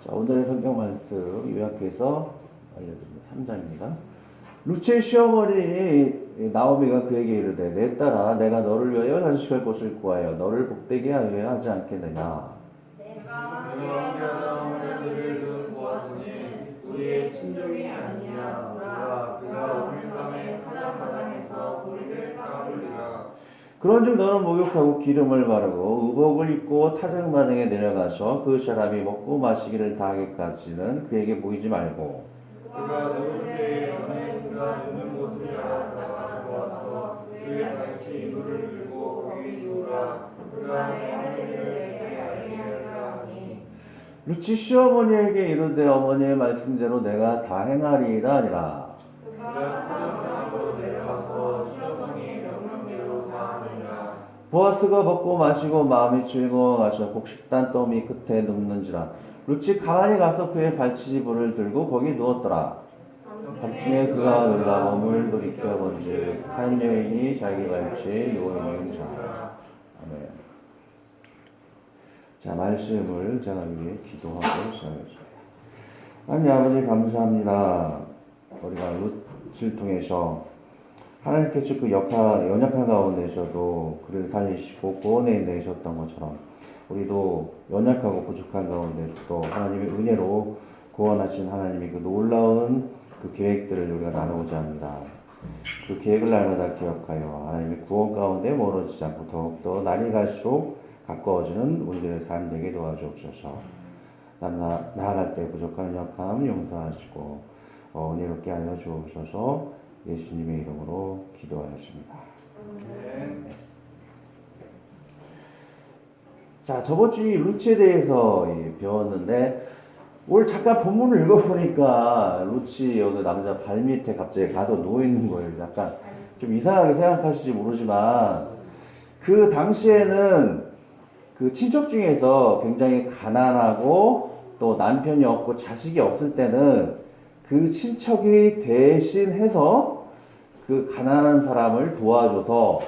자, 오늘의 성경 말씀 요약해서 알려드립니다. 3장입니다. 루츠의 시어머니 나오미가 그에게 이르되 내 딸아 내가 너를 위하여 간식할 것을 구하여 너를 복되게 하여야 하지 않겠느냐. 내가 함께하다 어머니들을 보았으니 우리의 친족이 아니냐. 보라 그가 오늘 밤에 타작마당에서 우리를 따돌리라. 그런즉 너는 목욕하고 기름을 바르고 의복을 입고 타작마당에 내려가서 그 사람이 먹고 마시기를 다하기까지는 그에게 보이지 말고 그가 누울 때에 너는 그가 눕는 곳을 알았다가 들어와서 그의 같이 이불을 들고 거기 누우라. 그 다음에 할 일을 내게 알게 하리라 하니. 루치 시어머니에게 이르되 어머니의 말씀대로 내가 다 행하리이다 하니라. 그가 타작마당으로 내려가서 시어머니의 명령대로 다 하니라. 보아스가 먹고 마시고 마음이 즐거워가서 곡식단 더미 끝에 눕는지라. 루치 가만히 가서 그의 발치지불을 들고 거기 누웠더라. 밤중에 그가 놀라 몸을 돌이켜 본즉 한 여인이 자기 발치에 누워있는 자. 아멘. 자, 말씀을 제가 위해 기도하고 시작하겠습니다. 하나님 아버지 감사합니다. 우리가 루츠를 통해서 하나님께서 그 연약한 가운데서도 그를 살리시고 구원해 내셨던 것처럼 우리도 연약하고 부족한 가운데도 하나님의 은혜로 구원하신 하나님의 그 놀라운 그 계획들을 우리가 나누고자 합니다. 그 계획을 날마다 기억하여 하나님의 구원 가운데 멀어지지 않고 더욱더 날이 갈수록 가까워지는 우리들의 삶 되게 도와주옵소서. 나아갈 때 부족한 연약함 용서하시고 은혜롭게 하여 주옵소서. 예수님의 이름으로 기도하였습니다. 네. 자, 저번 주에 루츠에 대해서 배웠는데 오늘 잠깐 본문을 읽어보니까 루치 어느 남자 발밑에 갑자기 가서 누워있는 거예요. 약간 좀 이상하게 생각하실지 모르지만 그 당시에는 그 친척 중에서 굉장히 가난하고 또 남편이 없고 자식이 없을 때는 그 친척이 대신해서 그 가난한 사람을 도와줘서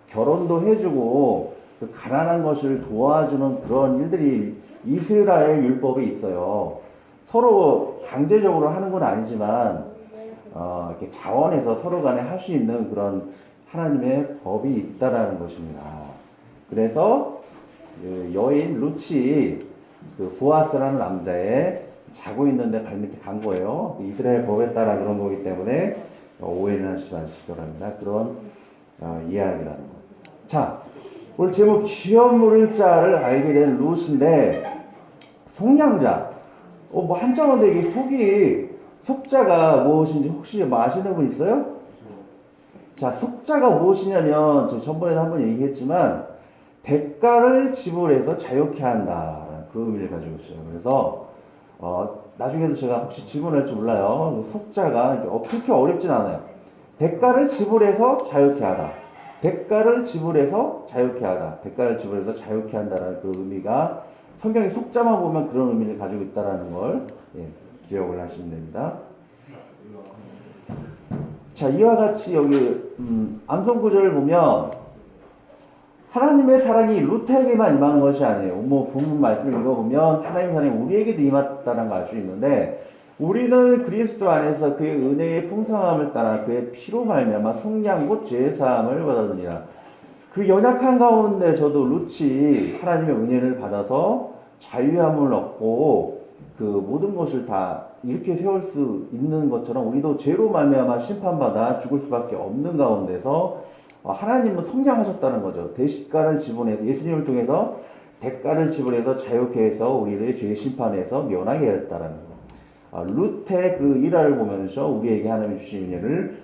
결혼도 해주고 그 가난한 것을 도와주는 그런 일들이 이스라엘 율법에 있어요. 서로 강제적으로 하는 건 아니지만 이렇게 자원해서 서로 간에 할 수 있는 그런 하나님의 법이 있다라는 것입니다. 그래서 그 여인 루치 그 보아스라는 남자의 자고 있는데 발밑에 간 거예요. 이스라엘 법에 따라 그런 거기 때문에 오해는 하지 마시더랍니다. 그런 이야기라는 거. 자, 오늘 제목 기업 물을 자를 알게 된 룻인데 속량자. 뭐 한자어인데 이게 속자가 무엇인지 혹시 아시는 분 있어요? 자, 속자가 무엇이냐면 제가 전번에도 한번 얘기했지만 대가를 지불해서 자유케 한다라는 그 의미를 가지고 있어요. 그래서 나중에도 제가 혹시 질문할지 몰라요. 속자가 그렇게 어렵진 않아요. 대가를 지불해서 자유케 하다. 대가를 지불해서 자유케 하다. 대가를 지불해서 자유케 한다라는 그 의미가 성경의 속자만 보면 그런 의미를 가지고 있다는 걸 기억을 하시면 됩니다. 자, 이와 같이 여기 암송 구절을 보면 하나님의 사랑이 루트에게만 임한 것이 아니에요. 뭐 본문 말씀을 읽어보면 하나님의 사랑이 우리에게도 임했다는 걸 알 수 있는데 우리는 그리스도 안에서 그의 은혜의 풍성함을 따라 그의 피로 말미암아 속량 곧 제사함을 받았느니라. 그 연약한 가운데 저도 루치 하나님의 은혜를 받아서 자유함을 얻고 그 모든 것을 다 이렇게 세울 수 있는 것처럼 우리도 죄로 말미암아 심판받아 죽을 수밖에 없는 가운데서 하나님은 속량하셨다는 거죠. 대가를 지불해서 예수님을 통해서 대가를 지불해서 자유케 해서 우리를 죄의 심판에서 면하게 했다는 거. 루트의 그 일화를 보면서 우리에게 하나님이 주신 은혜를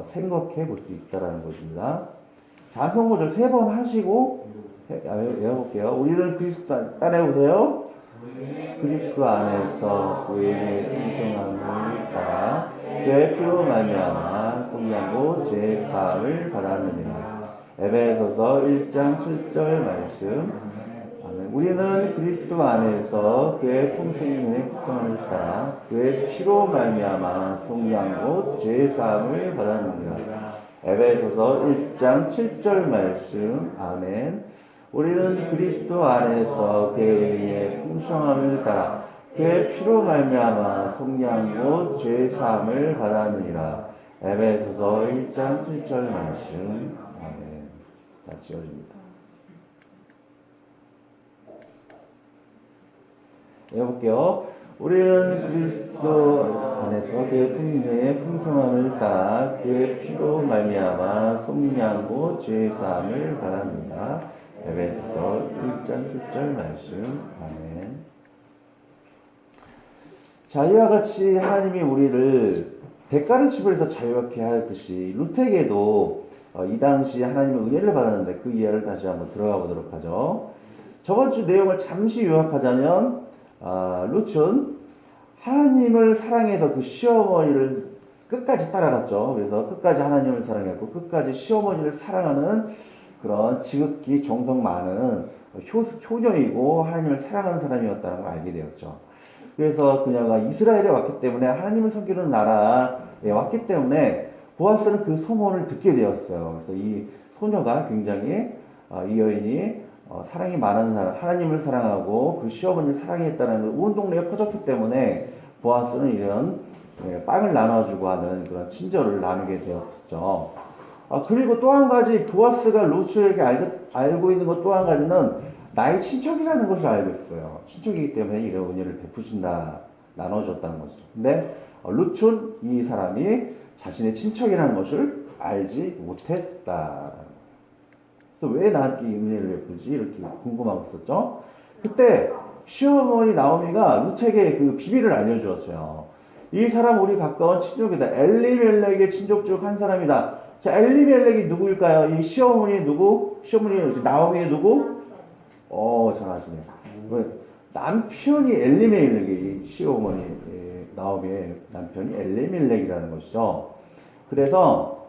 생각해 볼 수 있다는 것입니다. 자, 암송구절 3번 하시고 외워볼게요. 우리는 그리스도 따라해보세요. 그리스도 안에서 그의 풍성함을 따라 그의 피로 말미암아 속량고 제사함을 받았느니라. 에베소서 1장 7절 말씀. 아멘. 우리는 그리스도 안에서 그의 풍성함을 따라 그의 피로 말미암아 속량고 제사함을 받았느니라. 에베소서 1장 7절 말씀. 아멘. 우리는 그리스도 안에서 그의 풍성함을 따라 그의 피로 말미암아 속량고 죄 사함을 받았느니라. 에베소서 1장 7절 말씀. 아멘. 다 지어집니다. 읽어볼게요. 우리는 그리스도 안에서 그의 풍요의 풍성함을 따라 그의 피로 말미암아 속량고 죄 사함을 받았느니라. 에베소서 1장 7절 말씀. 아멘. 자, 이와 같이 하나님이 우리를 대가를 지불해서 자유롭게 하듯이 루테에게도 이 당시 하나님의 은혜를 받았는데 그 이해를 다시 한번 들어가 보도록 하죠. 저번 주 내용을 잠시 요약하자면 룻은 하나님을 사랑해서 그 시어머니를 끝까지 따라갔죠. 그래서 끝까지 하나님을 사랑했고 끝까지 시어머니를 사랑하는 그런 지극히 정성 많은 효녀이고 하나님을 사랑하는 사람이었다는 걸 알게 되었죠. 그래서 그녀가 이스라엘에 왔기 때문에 하나님을 섬기는 나라에 왔기 때문에 보아스는 그 소문을 듣게 되었어요. 그래서 이 소녀가 굉장히 이 여인이 사랑이 많은 사람, 하나님을 사랑하고 그 시어머니를 사랑했다는 걸 온 동네에 퍼졌기 때문에 보아스는 이런 빵을 나눠주고 하는 그런 친절을 나누게 되었죠. 그리고 또 한 가지 보아스가 루스에게 알고 있는 것 또 한 가지는 나의 친척이라는 것을 알고 있어요. 친척이기 때문에 이런 은혜를 베푸신다, 나눠줬다는 것이죠. 근데 룻은 이 사람이 자신의 친척이라는 것을 알지 못했다. 그래서 왜 나한테 이 은혜를 베푸지? 이렇게 궁금하고 있었죠. 그때 시어머니 나오미가 룻에게 그 비밀을 알려주었어요. 이 사람 우리 가까운 친족이다. 엘리멜렉의 친족 중 한 사람이다. 자, 엘리멜렉이 누구일까요? 이 시어머니 누구? 시어머니 나오미의 누구? 잘하시네요. 남편이 엘리멜렉이 시어머니 나오미의 남편이 엘리멜렉이라는 것이죠. 그래서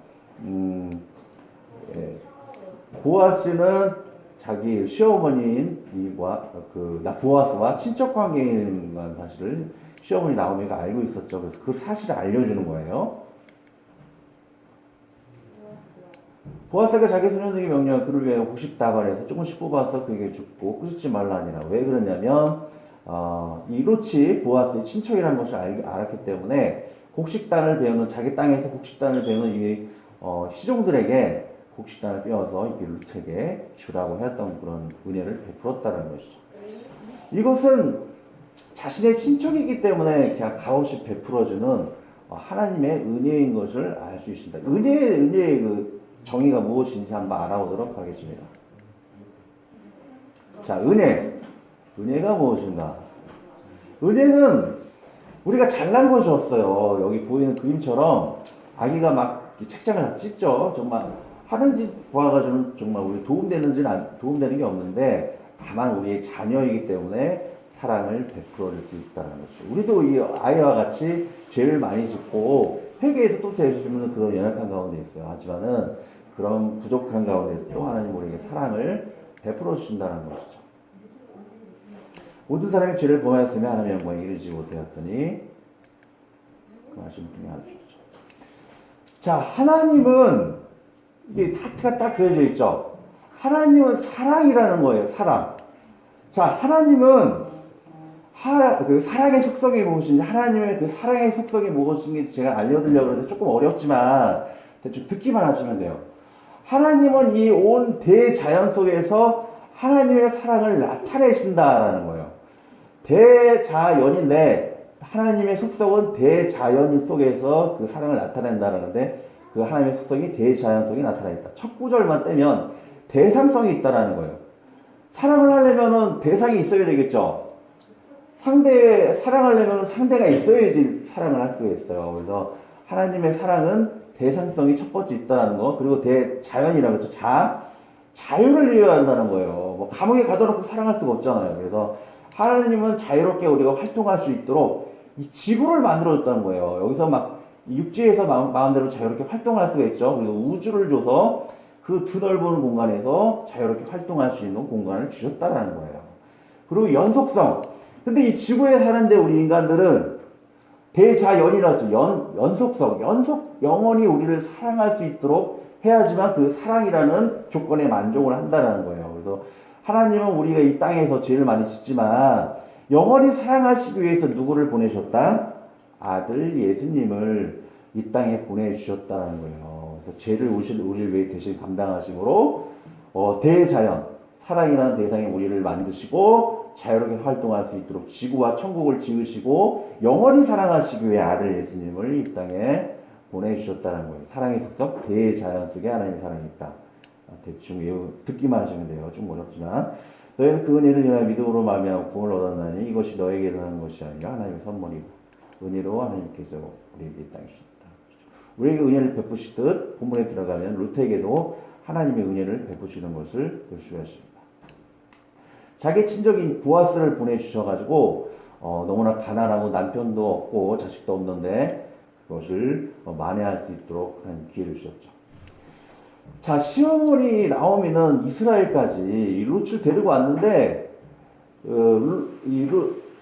보아스는 자기 시어머니인 보아스와 친척 관계인 사실을 시어머니 나오미가 알고 있었죠. 그래서 그 사실을 알려주는 거예요. 보아스가 자기 소년에게 명령을 그를 위해 곡식다발에서 조금씩 뽑아서 그에게 줍고 꾸짖지 말라니라. 왜 그러냐면 이 룻이 보아스의 친척이라는 것을 알았기 때문에 곡식단을 배우는 자기 땅에서 곡식단을 배우는 이 시종들에게 곡식단을 빼어서 이 룻에게 주라고 했던 그런 은혜를 베풀었다는 것이죠. 이것은 자신의 친척이기 때문에 그냥 값없이 베풀어주는 하나님의 은혜인 것을 알 수 있습니다. 은혜의 그 정의가 무엇인지 한번 알아보도록 하겠습니다. 자, 은혜가 무엇인가? 은혜는 우리가 잘난 것이 없어요. 여기 보이는 그림처럼 아기가 막 책장을 다 찢죠. 정말 하는 짓 보아가지고는 정말 우리 도움되는 게 없는데 다만 우리의 자녀이기 때문에 사랑을 베풀어 줄 수 있다는 거죠. 우리도 이 아이와 같이 죄를 많이 짓고 회개에도 또 되시면 그런 연약한 가운데 있어요. 하지만은 그런 부족한 가운데서 또 하나님 우리에게 사랑을 베풀어 주신다는 것이죠. 모든 사람이 죄를 범하였으며 하나님의 영광에 이르지 못하였더니 그 말씀 중에 하시죠. 자, 하나님은 이게 하트가 딱 그려져 있죠. 하나님은 사랑이라는 거예요. 사랑. 자, 하나님은 그 사랑의 속성이 무엇인지, 하나님의 그 사랑의 속성이 무엇인지 제가 알려드리려고 하는데 조금 어렵지만 대충 듣기만 하시면 돼요. 하나님은 이 온 대자연 속에서 하나님의 사랑을 나타내신다라는 거예요. 대자연인데 하나님의 속성은 대자연 속에서 그 사랑을 나타낸다라는데 그 하나님의 속성이 대자연 속에 나타나 있다. 첫 구절만 떼면 대상성이 있다라는 거예요. 사랑을 하려면은 대상이 있어야 되겠죠. 사랑하려면 상대가 있어야지 사랑을 할 수가 있어요. 그래서 하나님의 사랑은 대상성이 첫 번째 있다는 거, 그리고 대자연이라고 했죠. 자유를 이해한다는 거예요. 뭐 감옥에 가둬놓고 사랑할 수가 없잖아요. 그래서 하나님은 자유롭게 우리가 활동할 수 있도록 이 지구를 만들어줬다는 거예요. 여기서 막 육지에서 마음대로 자유롭게 활동할 수가 있죠. 그리고 우주를 줘서 그 드넓은 공간에서 자유롭게 활동할 수 있는 공간을 주셨다라는 거예요. 그리고 연속성. 근데 이 지구에 사는데 우리 인간들은 대자연이라고 했죠. 연속성. 영원히 우리를 사랑할 수 있도록 해야지만 그 사랑이라는 조건에 만족을 한다는 거예요. 그래서 하나님은 우리가 이 땅에서 죄를 많이 짓지만 영원히 사랑하시기 위해서 누구를 보내셨다? 아들 예수님을 이 땅에 보내주셨다는 거예요. 그래서 죄를 우리를 위해 대신 감당하심으로 대자연, 사랑이라는 대상에 우리를 만드시고 자유롭게 활동할 수 있도록 지구와 천국을 지으시고 영원히 사랑하시기 위해 아들 예수님을 이 땅에 보내주셨다는 거예요. 사랑의 속성, 대자연 속에 하나님의 사랑이 있다. 대충 듣기만 하시면 돼요. 좀 어렵지만 너희는 그 은혜를 인하여 믿음으로 말미암아 구원을 얻었나니 이것이 너에게서 하는 것이 아니라 하나님의 선물이고 은혜로 하나님께서 우리에게 이 땅에 주셨다. 우리에게 은혜를 베푸시듯 본문에 들어가면 루트에게도 하나님의 은혜를 베푸시는 것을 볼 수가 있습니다. 자기 친족인 보아스를 보내주셔가지고 너무나 가난하고 남편도 없고 자식도 없는데 그것을 만회할 수 있도록 하는 기회를 주셨죠. 자, 시어머니 나오미는 이스라엘까지 이 룻을 데리고 왔는데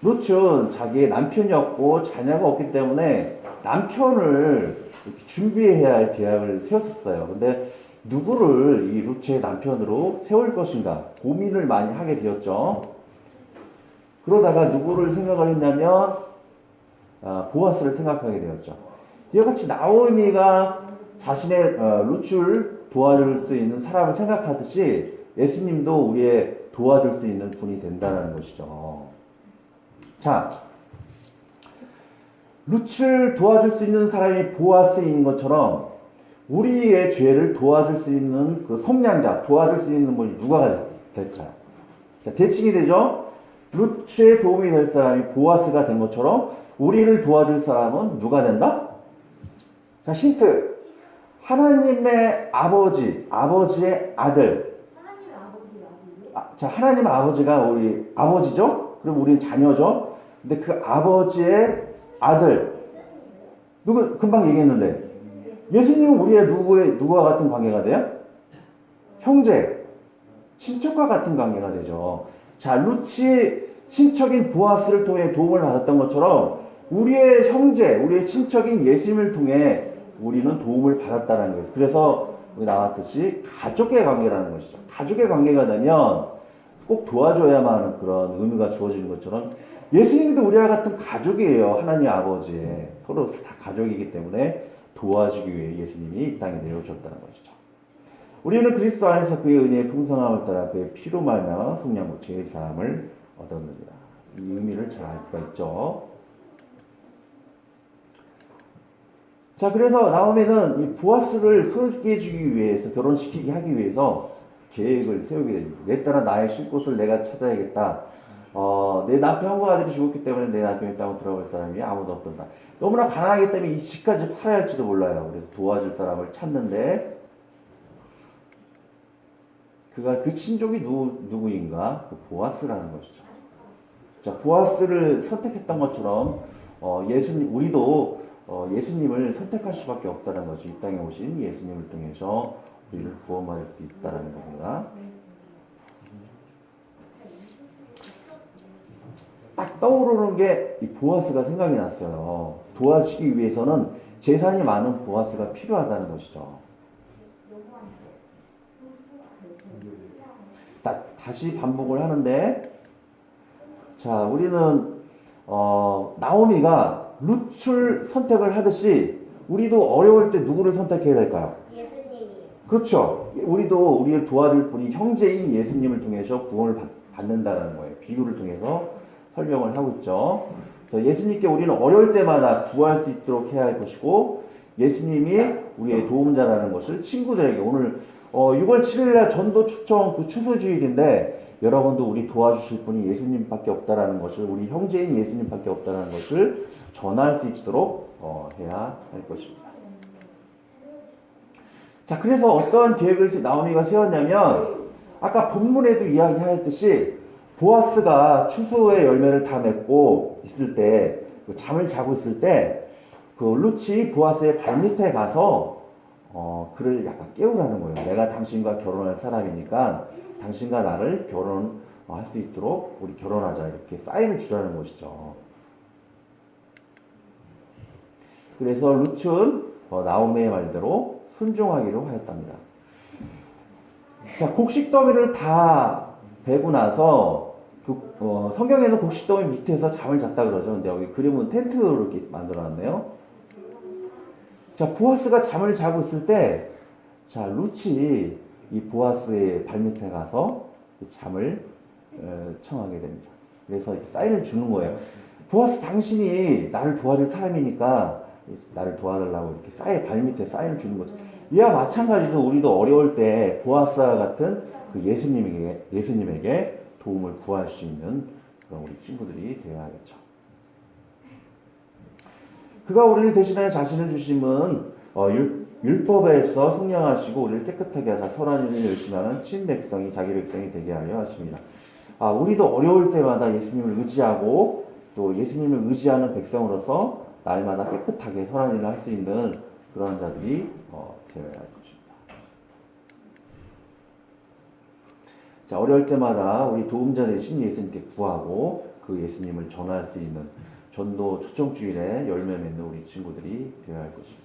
룻은 자기의 남편이 없고 자녀가 없기 때문에 남편을 이렇게 준비해야 할 계약을 세웠었어요. 근데 누구를 이 룻의 남편으로 세울 것인가 고민을 많이 하게 되었죠. 그러다가 누구를 생각을 했냐면 보아스를 생각하게 되었죠. 이와 같이 나오미가 자신의 룻을 도와줄 수 있는 사람을 생각하듯이 예수님도 우리의 도와줄 수 있는 분이 된다는 것이죠. 자, 룻을 도와줄 수 있는 사람이 보아스인 것처럼 우리의 죄를 도와줄 수 있는 그 속량자, 도와줄 수 있는 분이 누가 될까요? 자, 대칭이 되죠? 룻의 도움이 될 사람이 보아스가 된 것처럼 우리를 도와줄 사람은 누가 된다? 자, 힌트. 하나님의 아버지, 아버지의 아들. 하나님의 아버지 아들이요? 자, 하나님의 아버지가 우리 아버지죠? 그럼 우리는 자녀죠? 근데 그 아버지의 아들. 누구, 금방 얘기했는데. 예수님은 우리의 누구와 같은 관계가 돼요? 형제, 친척과 같은 관계가 되죠. 자, 룻이 친척인 보아스를 통해 도움을 받았던 것처럼 우리의 형제, 우리의 친척인 예수님을 통해 우리는 도움을 받았다는 거예요. 그래서 우리 나왔듯이 가족의 관계라는 것이죠. 가족의 관계가 되면 꼭 도와줘야만 하는 그런 의미가 주어지는 것처럼 예수님도 우리와 같은 가족이에요. 하나님 아버지의 서로 다 가족이기 때문에 도와주기 위해 예수님이 이 땅에 내려오셨다는 것이죠. 우리는 그리스도 안에서 그의 은혜의 풍성함을 따라 그의 피로 말미암아 속량과 죄의 사함을 얻었느니라. 이 의미를 잘 알 수가 있죠. 자, 그래서 나오미는 이 보아스를 소개해주기 위해서, 결혼시키게 하기 위해서 계획을 세우게 됩니다. 내 딸아 나의 쉴 곳을 내가 찾아야겠다. 내 남편과 아들이 죽었기 때문에 내 남편의 땅으로 들어갈 사람이 아무도 없단다. 너무나 가난하기 때문에 이 집까지 팔아야 할지도 몰라요. 그래서 도와줄 사람을 찾는데 그 친족이 누구인가? 그 보아스라는 것이죠. 자, 보아스를 선택했던 것처럼 우리도 예수님을 선택할 수밖에 없다는 것이 이 땅에 오신 예수님을 통해서 우리를 구원받을 수 있다는 겁니다. 딱 떠오르는 게 이 보아스가 생각이 났어요. 도와주기 위해서는 재산이 많은 보아스가 필요하다는 것이죠. 다시 반복을 하는데, 자, 우리는 나오미가 룻을 선택을 하듯이 우리도 어려울 때 누구를 선택해야 될까요? 예수님이. 그렇죠. 우리도 우리의 도와줄 분이 형제인 예수님을 통해서 구원을 받는다는 거예요. 비유를 통해서 설명을 하고 있죠. 그래서 예수님께 우리는 어려울 때마다 구할 수 있도록 해야 할 것이고, 예수님이 우리의 도움자라는 것을 친구들에게, 오늘 6월 7일날 전도 초청 그 추수주일인데 여러분도 우리 도와주실 분이 예수님밖에 없다라는 것을, 우리 형제인 예수님밖에 없다라는 것을 전할 수 있도록 해야 할 것입니다. 자, 그래서 어떠한 계획을 나오미가 세웠냐면 아까 본문에도 이야기하였듯이 보아스가 추수의 열매를 다 맺고 있을 때, 잠을 자고 있을 때 그 룻이 보아스의 발밑에 가서 그를 약간 깨우라는 거예요. 내가 당신과 결혼할 사람이니까 당신과 나를 결혼할 수 있도록 우리 결혼하자, 이렇게 사인을 주라는 것이죠. 그래서 룻은 나오미의 말대로 순종하기로 하였답니다. 자, 곡식 더미를 다 베고 나서 성경에는 곡식더미 밑에서 잠을 잤다 그러죠. 근데 여기 그림은 텐트로 이렇게 만들어놨네요. 자, 보아스가 잠을 자고 있을 때, 자, 룻이 이 보아스의 발밑에 가서 잠을 청하게 됩니다. 그래서 이렇게 사인을 주는 거예요. 보아스, 당신이 나를 도와줄 사람이니까 나를 도와달라고 이렇게 발밑에 사인을 주는 거죠. 이와 마찬가지로 우리도 어려울 때 보아스와 같은 그 예수님에게 도움을 구할 수 있는 그런 우리 친구들이 되어야겠죠. 그가 우리를 대신하여 자신을 주심은 율법에서 속량하시고 우리를 깨끗하게 하사 선한 일을 열심히 하는 친백성이 자기 백성이 되게 하려 하십니다. 우리도 어려울 때마다 예수님을 의지하고 또 예수님을 의지하는 백성으로서 날마다 깨끗하게 선한 일을 할 수 있는 그런 자들이 되어야 할 것입니다. 자, 어려울 때마다 우리 도움자 되신 예수님께 구하고 그 예수님을 전할 수 있는 전도 초청주일에 열매 맺는 우리 친구들이 되어야 할 것입니다.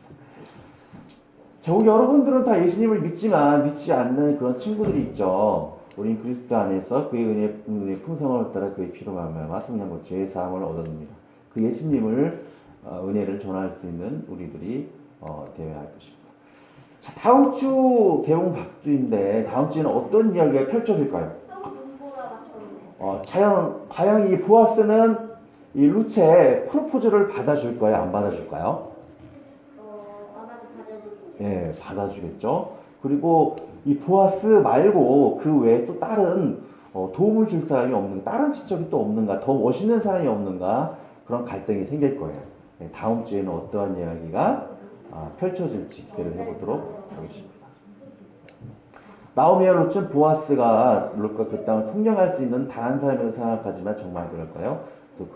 자, 우리 여러분들은 다 예수님을 믿지만 믿지 않는 그런 친구들이 있죠. 우린 그리스도 안에서 그의 은혜의 풍성함을 따라 그의 피로 말미암아 성령과 죄의 사함을 얻었습니다. 그 예수님을 은혜를 전할 수 있는 우리들이 되어야 할 것입니다. 자, 다음 주 개봉 박두인데 다음 주에는 어떤 이야기가 펼쳐질까요? 과연 이 보아스는 이 룻의 프로포즈를 받아줄까요? 안 받아줄까요? 예, 받아주겠죠. 그리고 이 보아스 말고 그 외에 또 다른 도움을 줄 사람이 없는가, 다른 친척이 또 없는가, 더 멋있는 사람이 없는가, 그런 갈등이 생길 거예요. 예, 다음 주에는 어떠한 이야기가 펼쳐질지 기대를 해보도록 하겠습니다. 나오미와 룻은 보아스가 룻과 그 땅을 통령할 수 있는 단 한 사람이라고 생각하지만 정말 그럴까요?